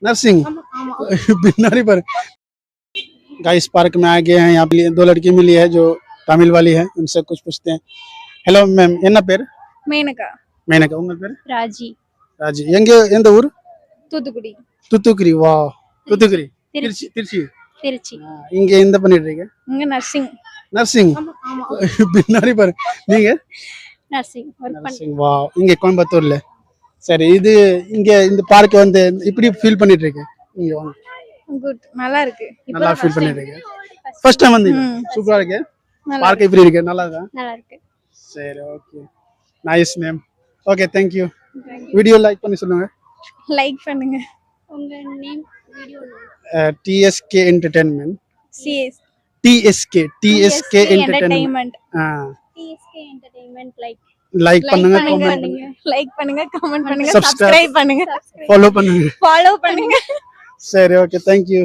Nursing बिनारी पर guys park में आ गए हैं। यहाँ पे 2 लड़की मिली है जो तमिल वाली है, उनसे कुछ पूछते हैं। हेलो मैम, என்ன பேர்? மேனகா. மேனகா. உங்க பேர்? ராஜி. ராஜி. எந்த ஊர்? தூத்துக்குடி. தூத்துக்குடி. வா, தூத்துக்குடி. திருச்சி. திருச்சி. திருச்சி. இங்க என்ன பண்ணிட்டு இருக்கீங்க? இங்க நர்சிங். நர்சிங். பின்னாடி பாரு. நீங்க? நர்சிங் ஒர்க் பண்ணி. நர்சிங். வா, இங்க கோயம்புத்தூர்ல. சரி, இது இங்க இந்த பார்க் வந்து இப்படி ஃபீல் பண்ணிட்டு இருக்கேன். இங்க வாங்க. குட். நல்லா இருக்கு. நல்லா ஃபீல் பண்ணிட்டு இருக்கேன். ஃபர்ஸ்ட் டைம் வந்தீங்க. சூப்பரா இருக்கு. பார்க் எப்படி இருக்கு? நல்லா இருக்கா? நல்லா இருக்கு. சரி, okay. Nice ma'am. Okay, thank you. Video like பண்ணி சொல்லுங்க. லைக் பண்ணுங்க. உங்க name video TSK entertainment. CS TSK entertainment. TSK entertainment like பண்ணுங்க, கமெண்ட் பண்ணுங்க. லைக் பண்ணுங்க, கமெண்ட் பண்ணுங்க, Subscribe. சப்ஸ்கிரைப் பண்ணுங்க, ஃபாலோ பண்ணுங்க. ஃபாலோ பண்ணுங்க. சரி, ஓகே, थैंक यू.